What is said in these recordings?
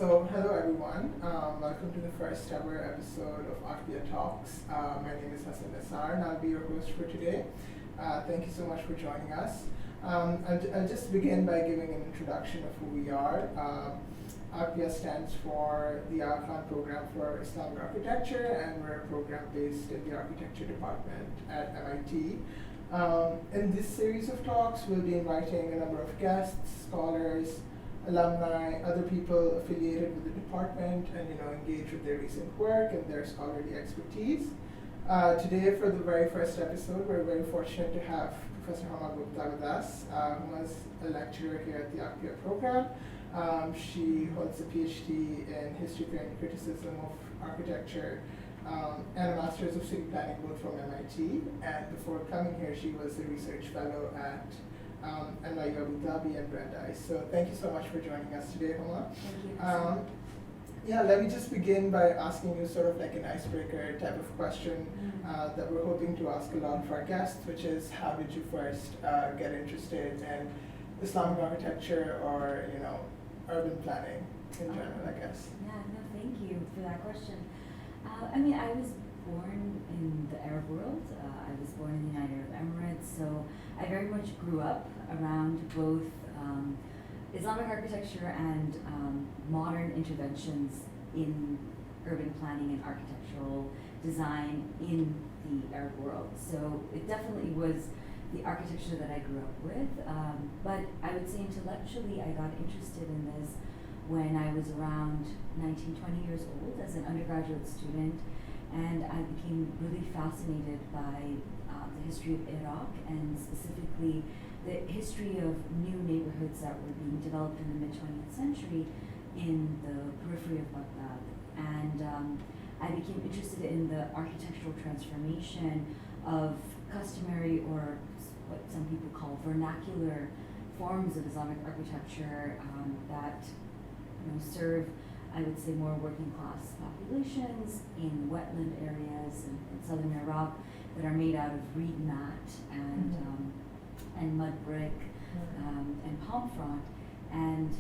Hello everyone. Welcome to the first ever episode of AKPIA Talks. My name is Hasan Nisar and I'll be your host for today. Thank you so much for joining us. I'll just begin by giving an introduction of who we are. AKPIA stands for the Al-Khan Program for Islamic Architecture, and we're a program based in the Architecture Department at MIT. In this series of talks, we'll be inviting a number of guests, scholars, alumni, other people affiliated with the department, and engage with their recent work and their scholarly expertise. Today, for the very first episode, we're very fortunate to have Professor Huma Gupta with us, who is a lecturer here at the AKPIA program. She holds a PhD in History, Theory, and Criticism of Architecture and a Master's of City Planning, both from MIT. And before coming here, she was a research fellow at NYU Abu Dhabi and Brandeis. So thank you so much for joining us today, Huma. Thank you. Let me just begin by asking you sort of like an icebreaker type of question that we're hoping to ask a lot of our guests, which is, how did you first get interested in Islamic architecture or urban planning in general, I guess? Thank you for that question. I was born in the Arab world. I was born in the United Arab Emirates, so I very much grew up around both Islamic architecture and modern interventions in urban planning and architectural design in the Arab world. So it definitely was the architecture that I grew up with, but I would say intellectually I got interested in this when I was around 19, 20 years old as an undergraduate student, and I became really fascinated by the history of Iraq, and specifically the history of new neighborhoods that were being developed in the mid-20th century in the periphery of Baghdad. And I became interested in the architectural transformation of customary, or what some people call vernacular, forms of Islamic architecture that serve, I would say, more working class populations in wetland areas in southern Iraq that are made out of reed mat and mud brick and palm frond, and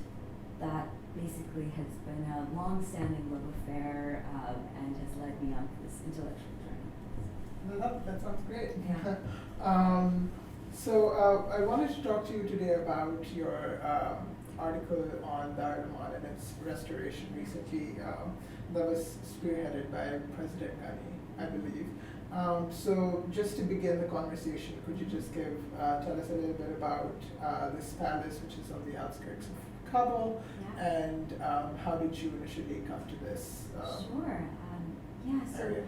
that basically has been a long-standing love affair and has led me on this intellectual journey. That sounds great. Yeah. I wanted to talk to you today about your article on Darul Aman and its restoration recently that was spearheaded by President Ghani, I believe. So just to begin the conversation, could you just tell us a little bit about this palace, which is on the outskirts of Kabul, and how did you initially come to this? Sure. Area?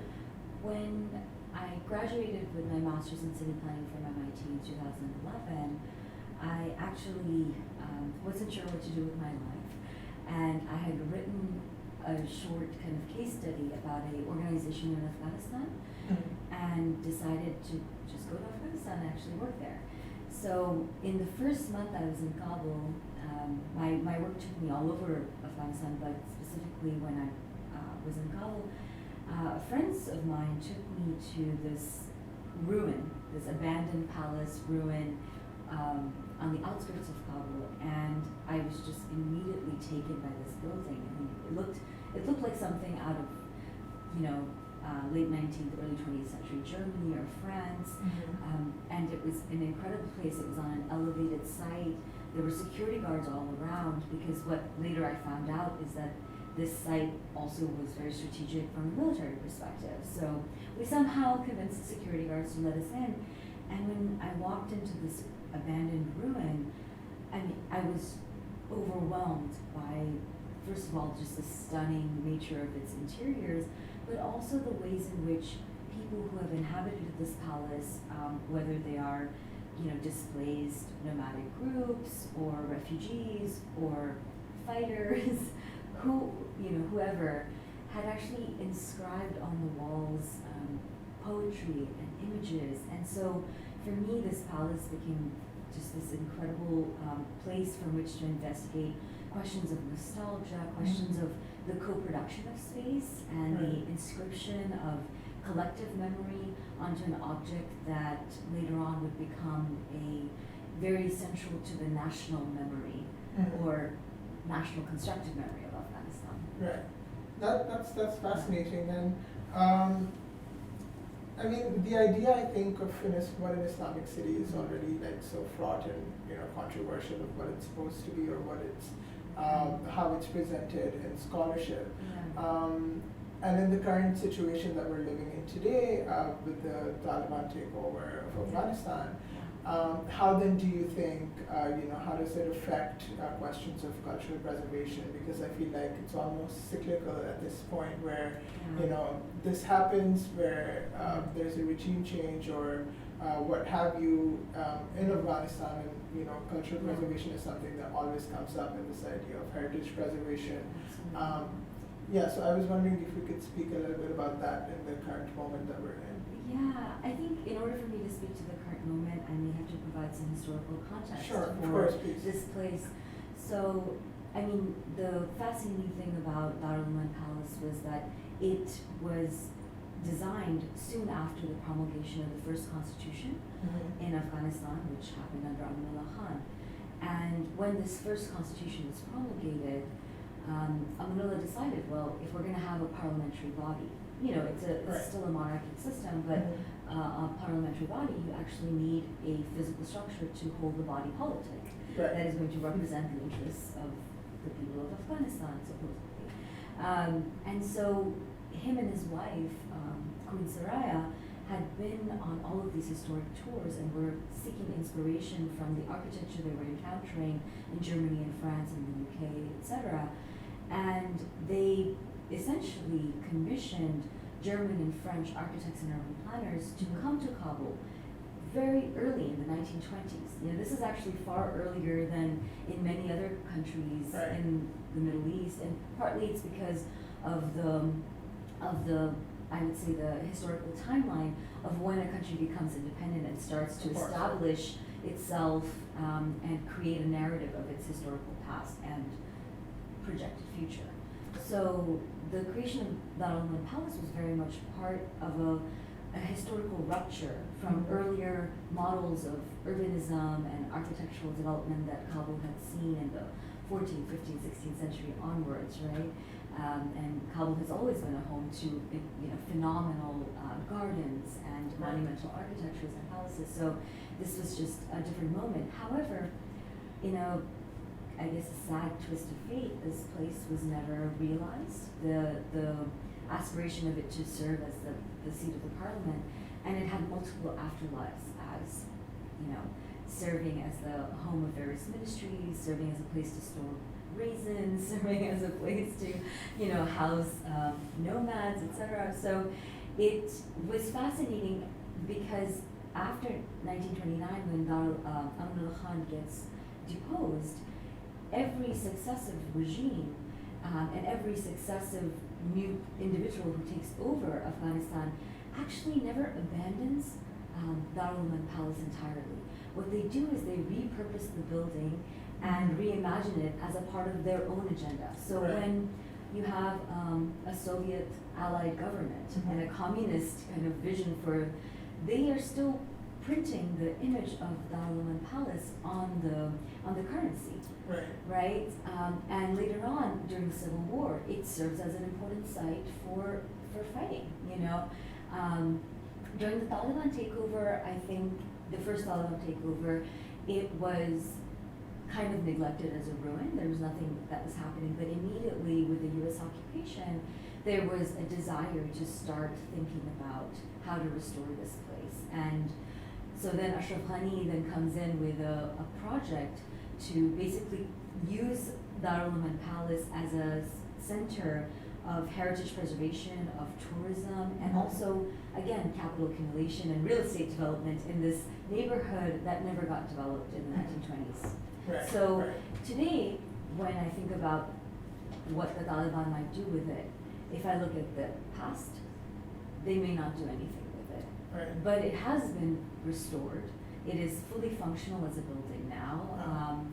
When I graduated with my master's in city planning from MIT in 2011, I actually wasn't sure what to do with my life, and I had written a short kind of case study about an organization in Afghanistan, and decided to just go to Afghanistan and actually work there. So in the first month I was in Kabul, my work took me all over Afghanistan, but specifically when I was in Kabul, friends of mine took me to this ruin, this abandoned palace ruin on the outskirts of Kabul, and I was just immediately taken by this building. I mean, it looked like something out of, late 19th, early 20th century Germany or France, and it was an incredible place. It was on an elevated site. There were security guards all around, because what later I found out is that this site also was very strategic from a military perspective. So we somehow convinced the security guards to let us in, and when I walked into this abandoned ruin, I was overwhelmed by, first of all, just the stunning nature of its interiors, but also the ways in which people who have inhabited this palace, whether they are, displaced nomadic groups or refugees or fighters, whoever, had actually inscribed on the walls poetry and images. And so for me, this palace became just this incredible place from which to investigate questions of nostalgia, questions of the co-production of space, and the inscription of collective memory onto an object that later on would become very central to the national memory or national constructed memory of Afghanistan. Right. That's fascinating, and I mean, the idea, I think, of what an Islamic city is already like so fraught and controversial of what it's supposed to be or what it's how it's presented in scholarship. Yeah. And in the current situation that we're living in today, with the Taliban takeover of Afghanistan, how then do you think, how does it affect questions of cultural preservation? Because I feel like it's almost cyclical at this point where, this happens where there's a regime change or what have you in Afghanistan, and cultural preservation is something that always comes up in this idea of heritage preservation. So I was wondering if you could speak a little bit about that in the current moment that we're in. Yeah, I think in order for me to speak to the current moment, I may have to provide some historical context Sure, of for course, please. this place. So, I mean, the fascinating thing about Darul Aman Palace was that it was designed soon after the promulgation of the first constitution in Afghanistan, which happened under Amanullah Khan. And when this first constitution was promulgated, Amanullah decided, well, if we're going to have a parliamentary body, it's still a monarchic system, but a parliamentary body, you actually need a physical structure to hold the body politic that is going to represent the interests of the people of Afghanistan, supposedly. And so him and his wife, Queen Soraya, had been on all of these historic tours and were seeking inspiration from the architecture they were encountering in Germany and France and the UK, etc. And they essentially commissioned German and French architects and urban planners to come to Kabul very early in the 1920s. This is actually far earlier than in many other countries in the Middle East, and partly it's because of the I would say the historical timeline of when a country becomes independent and starts to establish itself and create a narrative of its historical past and projected future. So the creation of Darul Aman Palace was very much part of a historical rupture from earlier models of urbanism and architectural development that Kabul had seen in the 14th, 15th, 16th century onwards, right? And Kabul has always been a home to phenomenal gardens and monumental architectures and palaces. So this was just a different moment. However, I guess a sad twist of fate, this place was never realized. The aspiration of it to serve as the seat of the parliament, and it had multiple afterlives as, serving as the home of various ministries, serving as a place to store raisins, serving as a place to, house nomads, etc. So it was fascinating because after 1929, when Amanullah Khan gets deposed, every successive regime and every successive new individual who takes over Afghanistan actually never abandons Darul Aman Palace entirely. What they do is they repurpose the building and reimagine it as a part of their own agenda. So when you have a Soviet allied government and a communist kind of vision they are still printing the image of Darul Aman Palace on the currency. Right? And later on, during the Civil War, it serves as an important site for fighting, During the Taliban takeover, I think the first Taliban takeover, it was kind of neglected as a ruin. There was nothing that was happening, but immediately with the U.S. occupation, there was a desire to start thinking about how to restore this place. And so then Ashraf Ghani then comes in with a project to basically use Darul Aman Palace as a center of heritage preservation, of tourism, and also, again, capital accumulation and real estate development in this neighborhood that never got developed in the 1920s. So today, when I think about what the Taliban might do with it, if I look at the past, they may not do anything with it. But it has been restored. It is fully functional as a building now.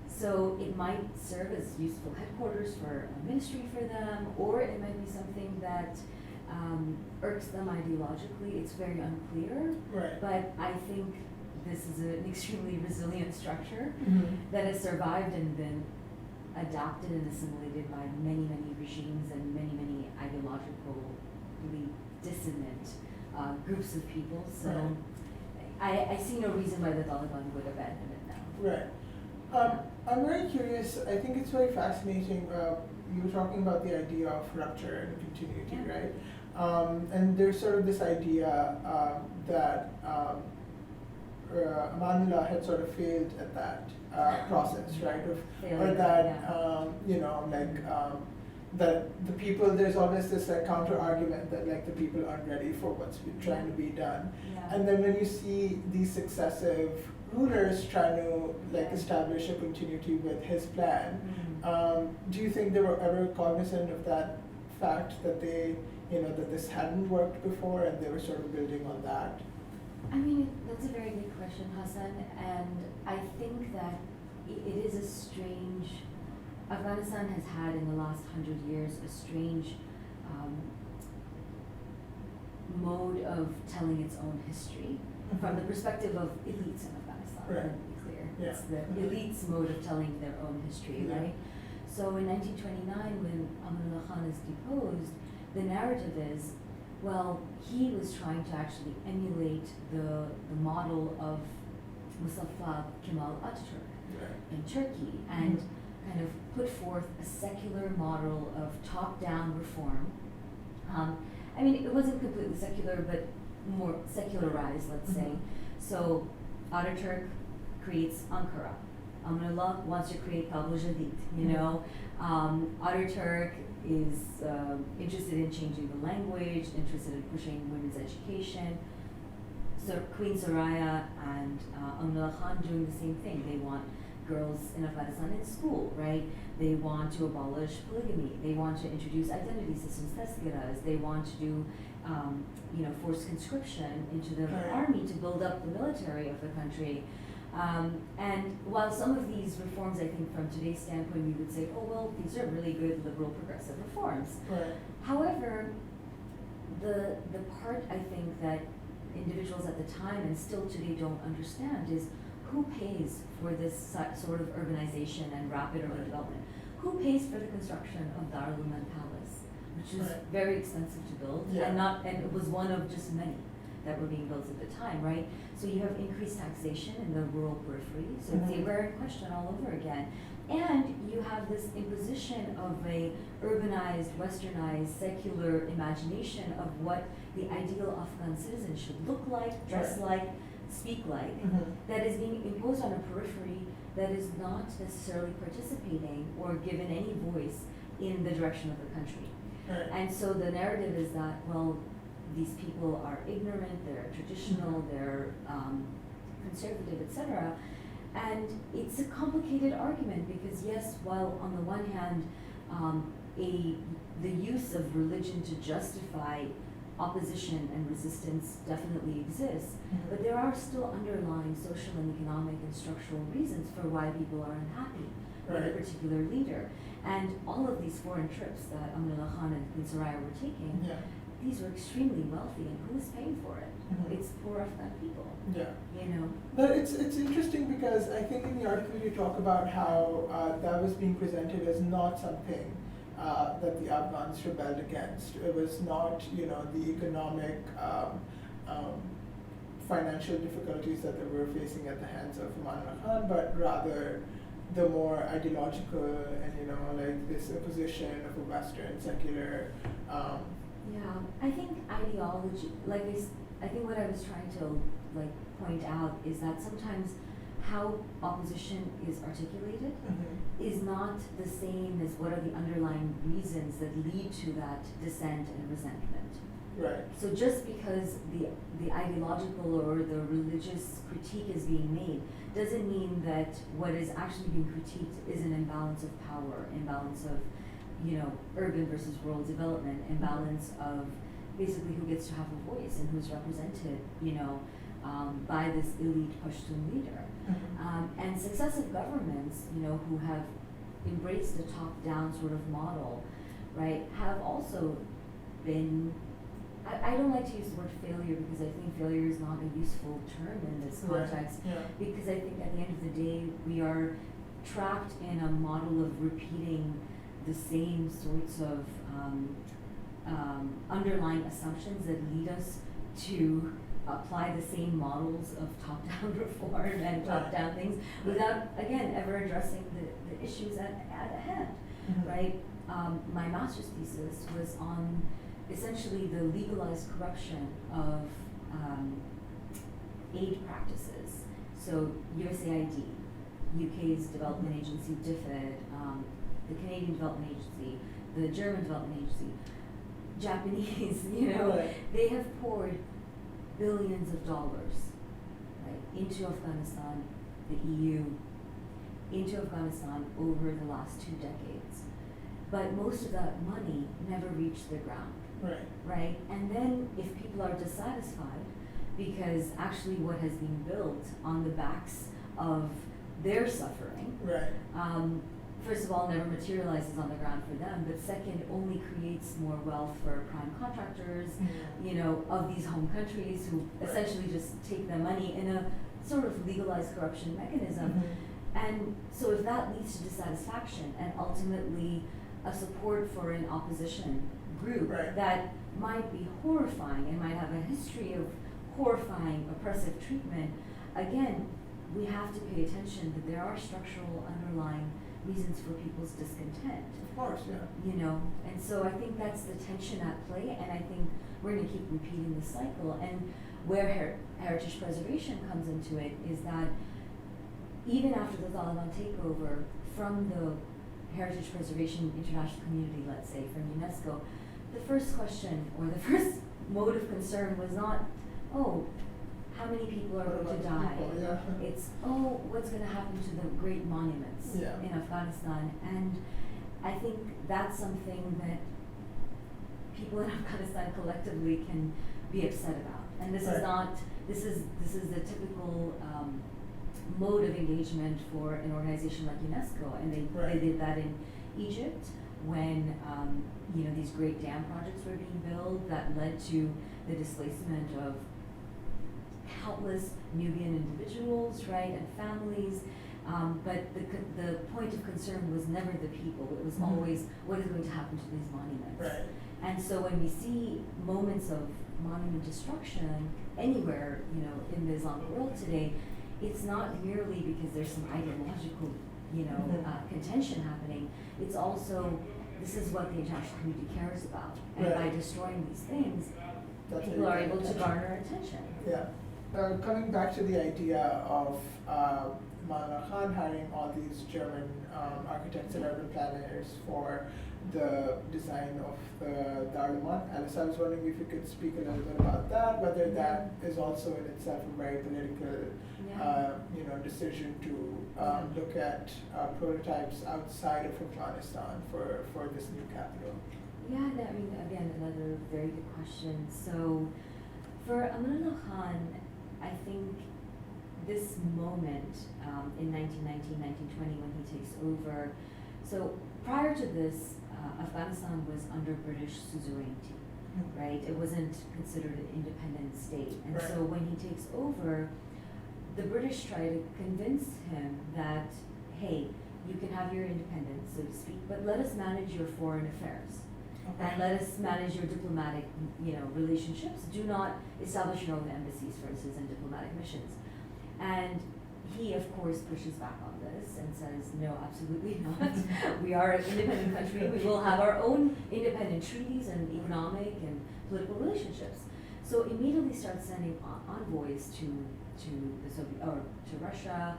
So it might serve as useful headquarters for a ministry for them, or it might be something that irks them ideologically. It's very unclear. But I think this is an extremely resilient structure that has survived and been adapted and assimilated by many, many regimes ideologically dissonant groups of people. So I see no reason why the Taliban would abandon it now. Right. I'm very curious. I think it's very fascinating. You were talking about the idea of rupture and continuity, right? And there's sort of this idea that Amanullah had sort of failed at that process, right? Or that that the people, there's always this like counter argument that like the people aren't ready for what's been trying to be done. And then when you see these successive rulers trying to like establish a continuity with his plan, do you think they were ever cognizant of that fact that they, that this hadn't worked before and they were sort of building on that? I mean, that's a very good question, Hasan, and I think that it is a strange, Afghanistan has had in the last 100 years a strange mode of telling its own history from the perspective of elites in Afghanistan, let me be clear. It's the elites' mode of telling their own history, right? So in 1929, when Amanullah Khan is deposed, the narrative is, well, he was trying to actually emulate the model of Mustafa Kemal Atatürk in Turkey and kind of put forth a secular model of top-down reform. I mean, it wasn't completely secular, but more secularized, let's say. So Ataturk creates Ankara. Amanullah wants to create Kabul Jadid, Ataturk is interested in changing the language, interested in pushing women's education. So Queen Soraya and Amanullah Khan doing the same thing. They want girls in Afghanistan in school, right? They want to abolish polygamy. They want to introduce identity systems, tazkiras. They want to do, forced conscription into the army to build up the military of the country. And while some of these reforms, I think from today's standpoint, we would say, oh, well, these are really good liberal progressive reforms. However, the part I think that individuals at the time and still today don't understand is who pays for this sort of urbanization and rapid urban development? Who pays for the construction of Darul Aman Palace, which was very expensive to build and it was one of just many that were being built at the time, right? So you have increased taxation in the rural periphery, so they were in question all over again. And you have this imposition of a urbanized, westernized, secular imagination of what the ideal Afghan citizen should look like, dress like, speak like, that is being imposed on a periphery that is not necessarily participating or given any voice in the direction of the country. And so the narrative is that, well, these people are ignorant, they're traditional, they're conservative, etc. And it's a complicated argument because yes, while on the one hand, the use of religion to justify opposition and resistance definitely exists, but there are still underlying social and economic and structural reasons for why people are unhappy with a particular leader. And all of these foreign trips that Amanullah Khan and Queen Soraya were taking, these were extremely wealthy, and who is paying for it? It's poor Afghan people. But it's interesting because I think in the article you talk about how that was being presented as not something that the Afghans rebelled against. It was not, the economic, financial difficulties that they were facing at the hands of Amanullah Khan, but rather the more ideological and, like this opposition of a Western secular. I think ideology, I think what I was trying to point out is that sometimes how opposition is articulated is not the same as what are the underlying reasons that lead to that dissent and resentment. So just because the ideological or the religious critique is being made doesn't mean that what is actually being critiqued is an imbalance of power, imbalance of urban versus rural development, imbalance of basically who gets to have a voice and who's represented, by this elite Pashtun leader. And successive governments, who have embraced the top-down sort of model, right, have also been, I don't like to use the word failure because I think failure is not a useful term in this context, because I think at the end of the day, we are trapped in a model of repeating the same sorts of underlying assumptions that lead us to apply the same models of top-down reform and top-down things without, again, ever addressing the issues at hand, right? My master's thesis was on essentially the legalized corruption of aid practices. So USAID, UK's development agency, DFID, the Canadian Development Agency, the German Development Agency, Japanese, they have poured billions of dollars, right, into Afghanistan, the EU, into Afghanistan over the last 2 decades. But most of that money never reached the ground, right? And then if people are dissatisfied because actually what has been built on the backs of their suffering, first of all, never materializes on the ground for them, but second, only creates more wealth for prime contractors, of these home countries who essentially just take their money in a sort of legalized corruption mechanism. And so if that leads to dissatisfaction and ultimately a support for an opposition group that might be horrifying and might have a history of horrifying oppressive treatment, again, we have to pay attention that there are structural underlying reasons for people's discontent. Of course, And so I think that's the tension at play, and I think we're going to keep repeating the cycle. And where heritage preservation comes into it is that even after the Taliban takeover from the heritage preservation international community, let's say, from UNESCO, the first question or the first mode of concern was not, how many people are going to die? It's, what's going to happen to the great monuments in Afghanistan? And I think that's something that people in Afghanistan collectively can be upset about. And this is not, this is the typical mode of engagement for an organization like UNESCO. And they did that in Egypt when these great dam projects were being built that led to the displacement of countless Nubian individuals, and families. But the point of concern was never the people. It was always what is going to happen to these monuments. And so when we see moments of monument destruction anywhere, in the Islamic world today, it's not merely because there's some ideological, contention happening. It's also, this is what the international community cares about. And by destroying these things, people are able to garner attention. Coming back to the idea of Maulana Khan hiring all these German architects and urban planners for the design of the Darul Aman, Alice, I was wondering if you could speak a little bit about that, whether that is also in itself a very political decision to look at prototypes outside of Afghanistan for this new capital. Again, another very good question. So for Maulana Khan, I think this moment in 1919, 1920 when he takes over, so prior to this, Afghanistan was under British suzerainty, right? It wasn't considered an independent state. And so when he takes over, the British try to convince him that, hey, you can have your independence, so to speak, but let us manage your foreign affairs. And let us manage your diplomatic, relationships. Do not establish your own embassies, for instance, and diplomatic missions. And he, of course, pushes back on this and says, no, absolutely not. We are an independent country. We will have our own independent treaties and economic and political relationships. So immediately starts sending envoys to the Soviet or to Russia,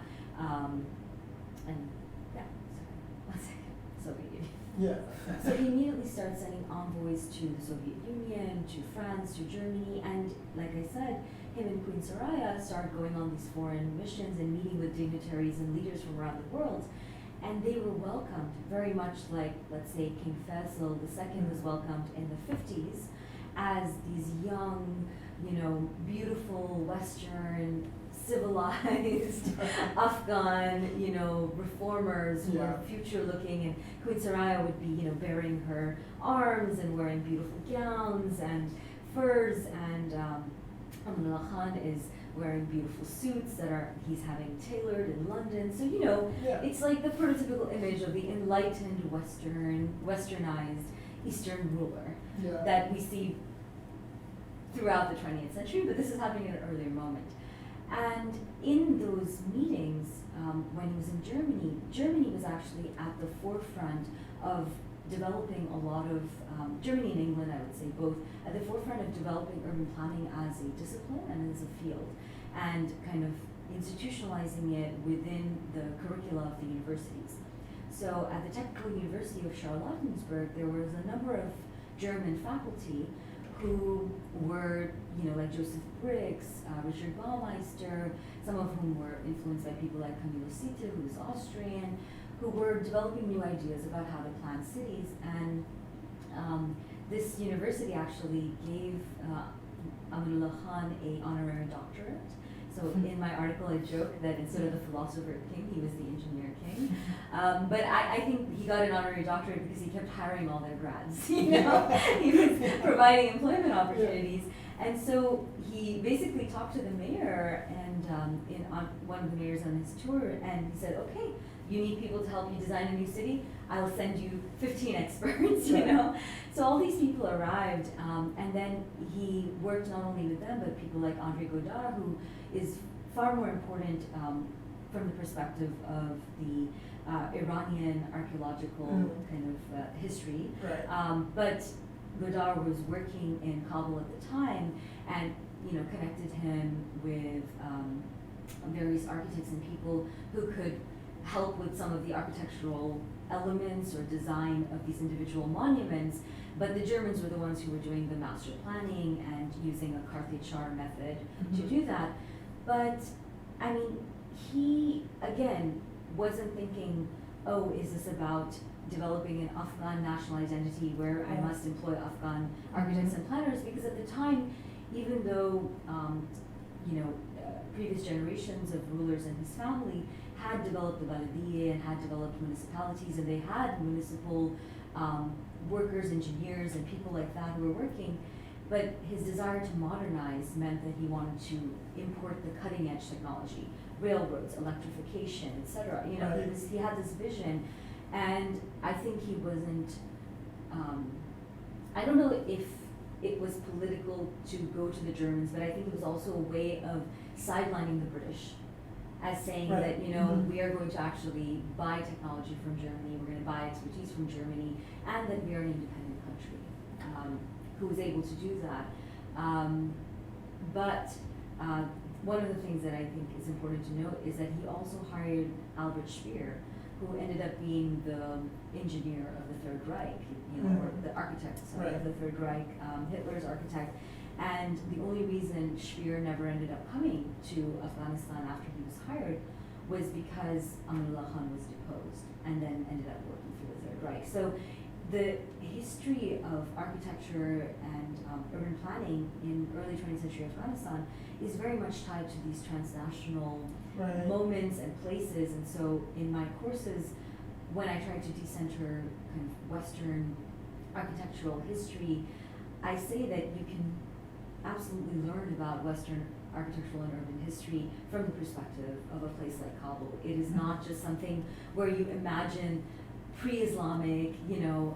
Soviet Union. So he immediately starts sending envoys to the Soviet Union, to France, to Germany, and like I said, him and Queen Soraya start going on these foreign missions and meeting with dignitaries and leaders from around the world. And they were welcomed very much like, let's say, King Faisal II was welcomed in the 50s as these young, beautiful Western, civilized Afghan, reformers who are future-looking, and Queen Soraya would be, bearing her arms and wearing beautiful gowns and furs, and Maulana Khan is wearing beautiful suits that he's having tailored in London. So, it's like the prototypical image of the enlightened westernized, Eastern ruler Yeah. that we see throughout the 20th century, but this is happening at an earlier moment. And in those meetings, when he was in Germany, Germany was actually at the forefront of developing a lot of, Germany and England, I would say both, at the forefront of developing urban planning as a discipline and as a field, and kind of institutionalizing it within the curricula of the universities. So at the Technical University of Charlottenburg, there was a number of German faculty who were, like Joseph Briggs, Richard Baumeister, some of whom were influenced by people like Camilo Sitte, who was Austrian, who were developing new ideas about how to plan cities. And this university actually gave Amanullah Khan an honorary doctorate. So in my article, I joke that instead of the philosopher king, he was the engineer king. But I think he got an honorary doctorate because he kept hiring all their grads. He was providing employment opportunities. And so he basically talked to the mayor and on one of the mayors on his tour, and he said, okay, you need people to help you design a new city, I'll send you 15 experts, So all these people arrived, and then he worked not only with them, but people like André Godard, who is far more important from the perspective of the Iranian archaeological kind of history. Right. But Godard was working in Kabul at the time, and connected him with various architects and people who could help with some of the architectural elements or design of these individual monuments. But the Germans were the ones who were doing the master planning and using a Cartier method to do that. But I mean, he again wasn't thinking, oh, is this about developing an Afghan national identity where I must employ Afghan architects and planners? Because at the time, even though previous generations of rulers and his family had developed the Baladiyeh and had developed municipalities, and they had municipal workers, engineers, and people like that who were working, but his desire to modernize meant that he wanted to import the cutting edge technology, railroads, electrification, etc. He had this vision, and I think he wasn't, I don't know if it was political to go to the Germans, but I think it was also a way of sidelining the British as saying that, we are going to actually buy technology from Germany, we're going to buy expertise from Germany, and that we are an independent country who was able to do that. But one of the things that I think is important to note is that he also hired Albert Speer, who ended up being the engineer of the Third Reich, or the architect, of the Third Reich, Hitler's architect. And the only reason Speer never ended up coming to Afghanistan after he was hired was because Amanullah Khan was deposed and then ended up working for the Third Reich. So the history of architecture and urban planning in early 20th century Afghanistan is very much tied to these transnational moments and places. And so in my courses, when I try to decenter kind of Western architectural history, I say that you can absolutely learn about Western architectural and urban history from the perspective of a place like Kabul. It is not just something where you imagine pre-Islamic,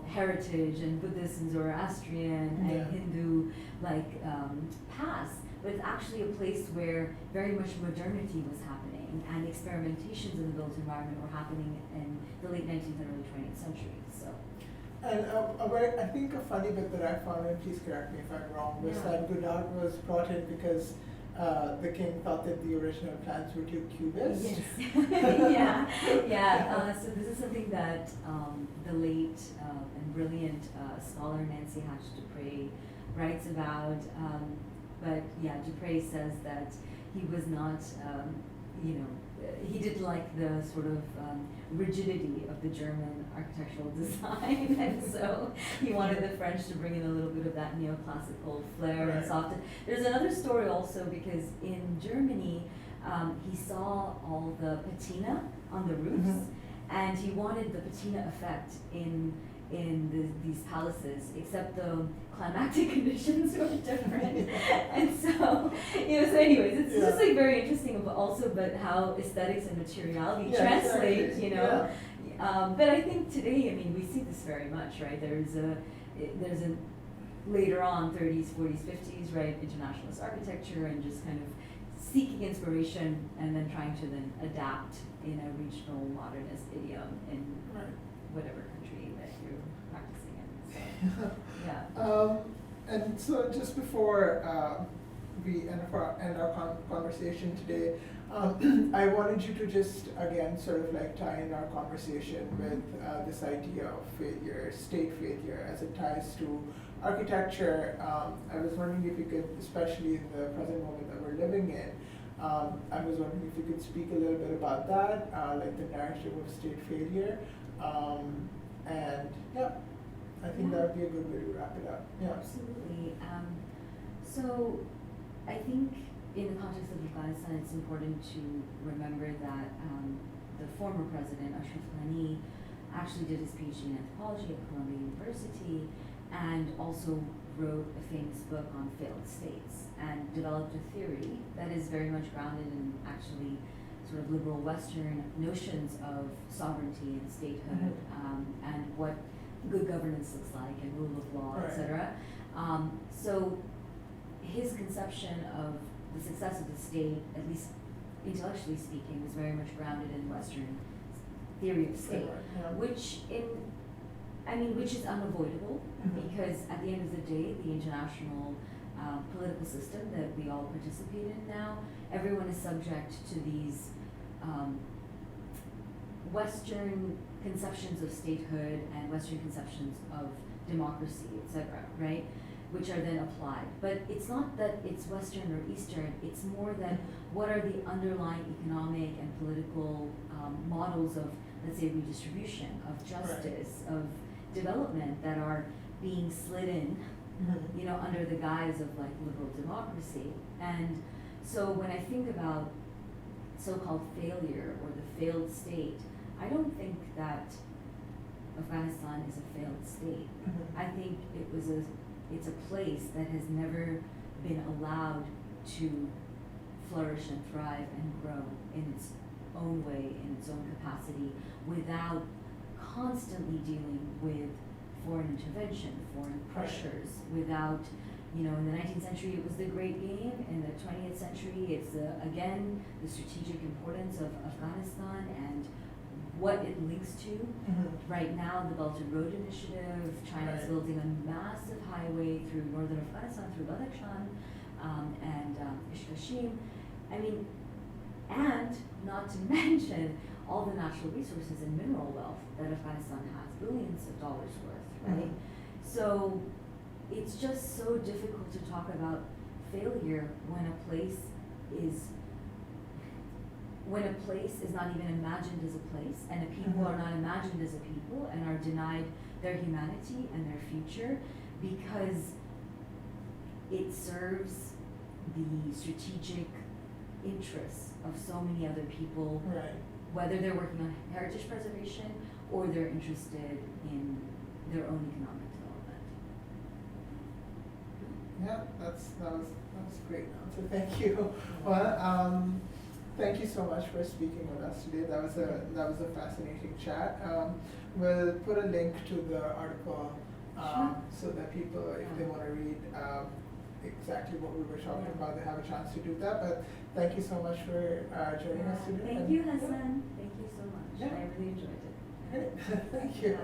heritage and Buddhist and Zoroastrian and Hindu past, but it's actually a place where very much modernity was happening and experimentations in the built environment were happening in the late 19th and early 20th century. So. And I think a funny bit that I found, and please correct me if I'm wrong, was that Godard was brought in because the king thought that the original plans were too cubist. Yes. So this is something that the late and brilliant scholar Nancy Hatch-Dupre writes about. But Dupre says that he was not, he didn't like the sort of rigidity of the German architectural design, and so he wanted the French to bring in a little bit of that neoclassical flair and soft. There's another story also, because in Germany, he saw all the patina on the roofs, and he wanted the patina effect in these palaces, except the climactic conditions were different. And so, so anyways, it's just very interesting, but also how aesthetics and materiality translate, But I think today, we see this very much, right? There's there's a later on 30s, 40s, 50s, right, internationalist architecture and just kind of seeking inspiration and then trying to then adapt in a regional modernist idiom in whatever country that you're practicing in. So, yeah. And so just before we end our conversation today, I wanted you to just again sort of like tie in our conversation with this idea of failure, state failure, as it ties to architecture. I was wondering if you could, especially in the present moment that we're living in, I was wondering if you could speak a little bit about that, like the narrative of state failure, and yeah, I think that would be a good way to wrap it up. Yeah. Absolutely. So I think in the context of Afghanistan, it's important to remember that the former president, Ashraf Ghani, actually did his PhD in anthropology at Columbia University and also wrote a famous book on failed states and developed a theory that is very much grounded in actually sort of liberal Western notions of sovereignty and statehood, and what good governance looks like and rule of law, etc. So his conception of the success of the state, at least intellectually speaking, was very much grounded in Western theory of state, which is unavoidable because at the end of the day, the international political system that we all participate in now, everyone is subject to these Western conceptions of statehood and Western conceptions of democracy, etc., right? Which are then applied. But it's not that it's Western or Eastern, it's more that what are the underlying economic and political models of, let's say, redistribution, of justice, of development that are being slid in, you know, under the guise of like liberal democracy. And so when I think about so-called failure or the failed state, I don't think that Afghanistan is a failed state. I think it's a place that has never been allowed to flourish and thrive and grow in its own way, in its own capacity, without constantly dealing with foreign intervention, foreign pressures, without, you know, in the 19th century it was the Great Game, in the 20th century it's again the strategic importance of Afghanistan and what it links to. Right now, the Belt and Road Initiative, China is building a massive highway through northern Afghanistan, through Badakhshan and Ishkashim. I mean, and not to mention all the natural resources and mineral wealth that Afghanistan has, billions of dollars worth, right? So it's just so difficult to talk about failure when a place is not even imagined as a place, and a people are not imagined as a people and are denied their humanity and their future because it serves the strategic interests of so many other people, whether they're working on heritage preservation or they're interested in their own economic development. Yeah, that was a great answer. Thank you. Well, thank you so much for speaking with us today. That was a fascinating chat. We'll put a link to the article so that people, if they want to read exactly what we were talking about, they have a chance to do that. But thank you so much for joining us today. Thank you, Hasan. Thank you so much. I really enjoyed it. Great. Thank you.